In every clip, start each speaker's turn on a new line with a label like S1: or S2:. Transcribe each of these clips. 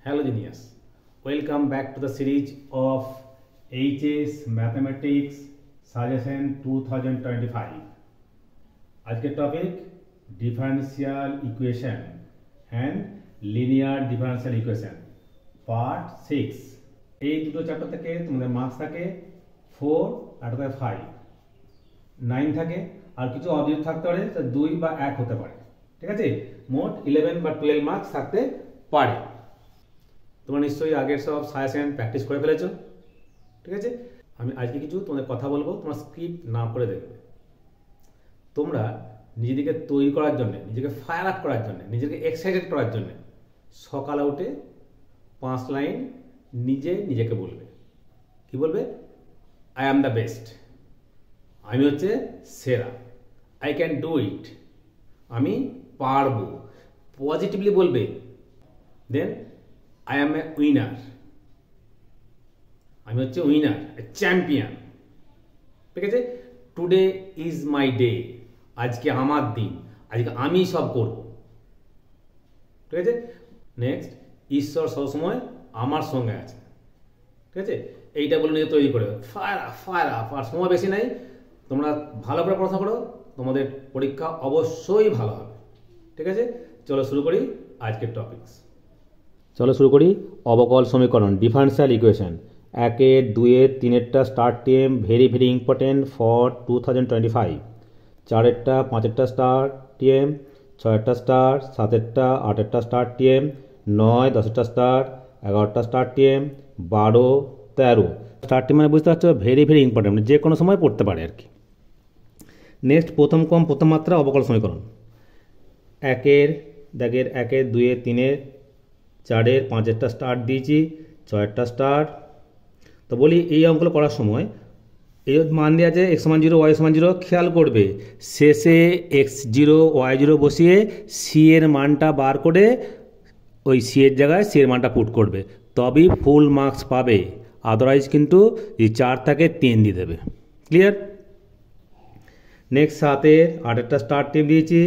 S1: Hello Genius, welcome back to the series of HS Mathematics Suggestion 2025. আজকের topic differential equation and linear differential equation part 6। এই দুটো chapter থেকে তোমাদের marks থাকে 4 আর 5, 9 থাকে, আর কিছু অবজেক্ট থাকতে পারে 2 বা 1 হতে পারে। ঠিক আছে, মোট 11 বা 12 মার্কস থাকতে পারে। তোমরা নিশ্চয়ই আগের সব সাজেশন প্র্যাকটিস করে ফেলেছো। ঠিক আছে, আমি আজকে কিছু তোমাদের কথা বলবো, তোমরা স্ক্রিপ্ট না করে দেখবে। তোমরা নিজেদেরকে তৈরি করার জন্য, নিজেকে ফায়ার আপ করার জন্য, নিজেকে এক্সাইটেড করার জন্য সকালে উঠে 5 লাইন নিজেকে বলবে। কি বলবে? আই অ্যাম দ্য বেস্ট, আমি হচ্ছে সেরা, আই ক্যান ডু ইট, আমি পারবো। পজিটিভলি বলবে। দেন I am a winner, আমি হচ্ছে উইনার, চ্যাম্পিয়ন। ঠিক আছে, টুডে ইজ মাই ডে, আজকে আমার দিন, আজকে আমি সব করব। ঠিক আছে, নেক্সট, ঈশ্বর সবসময় আমার সঙ্গে আছে। ঠিক আছে, এইটা বলে নিয়ে তৈরি করে ফায়ার আপ। আর সময় বেশি নাই, তোমরা ভালো করে পড়াশোনা করো, তোমাদের পরীক্ষা অবশ্যই ভালো হবে। ঠিক আছে, চলো শুরু করি আজকের টপিকস। চলো শুরু করি অবকল সমীকরণ, ডিফারেন্সিয়াল ইকুয়েশন। 1, 2, 3টা start time very very important for 2025। 4টা 5টা স্টার্ট টাইম, 6টা স্টার্ট, 7টা 8টা স্টার্ট টাইম, 9 10টা স্টার্ট, 11টা স্টার্ট টাইম, 12 13 স্টার্ট টাইম। মানে বুঝতে পারছো, ভেরি ভেরি ইম্পর্টেন্ট, যে কোনো সময় পড়তে পারে আর কি। নেক্সট, প্রথম কম প্রথম মাত্রা অবকল সমীকরণ। 1, 2, 3, 4, 5টা স্টার্ট দিয়েছি, 6টা স্টার্ট। তো বলি এই অঙ্কগুলো করার সময় এই মান দেওয়া আছে x = 0, y = 0। খেয়াল করবে শেষে x0 y0 বসিয়ে c এর মানটা বার করে ওই c এর জায়গায় c এর মানটা পুট করবে, তবেই ফুল মার্কস পাবে। আদারওয়াইজ কিন্তু এই 4 থেকে 3 দিয়ে দেবে। ক্লিয়ার? নেক্সট, 7, 8টা স্টার্ট টাইম দিয়েছি,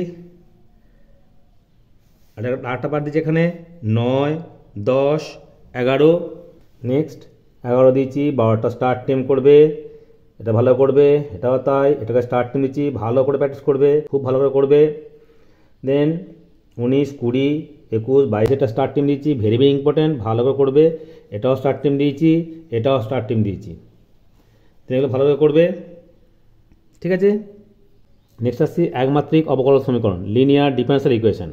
S1: 8টা বার দিয়েছি এখানে, 9 10 11। নেক্সট, 11 দিয়েছি, 12টা স্টার্ট টাইম করবে, এটা ভালো করবে, এটাও তাই, এটাকে স্টার্ট টাইম দিচ্ছি, ভালো করে প্র্যাকটিস করবে, খুব ভালো করে করবে। দেন 19 20 21 22টা স্টার্ট টাইম দিয়েছি, ভেরি ভেরি ইম্পর্টেন্ট, ভালো করে করবে, এটাও স্টার্ট টাইম দিয়েছি, এটাও স্টার্ট টাইম দিয়েছি, এগুলো ভালো করে করবে। ঠিক আছে, নেক্সট আসছি একমাত্রিক অবকল সমীকরণ, লিনিয়ার ডিফারেন্সিয়াল ইকুয়েশন।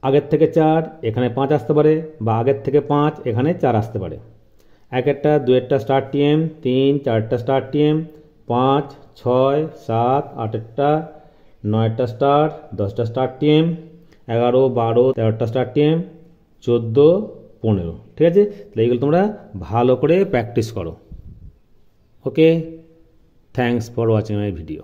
S1: আগের থেকে 4 এখানে 5 আসতে পারে, বা আগের থেকে 5 এখানে 4 আসতে পারে। 1টা 2টা স্টার্ট টাইম, 3 4টা স্টার্ট টাইম, 5 6 7 8টা 9টা স্টার্ট, 10টা স্টার্ট টাইম, 11 12 13টা স্টার্ট টাইম, 14 15। ঠিক আছে, তাহলে এইগুলো তোমরা ভালো করে প্র্যাকটিস করো। Okay, thanks for watching my video.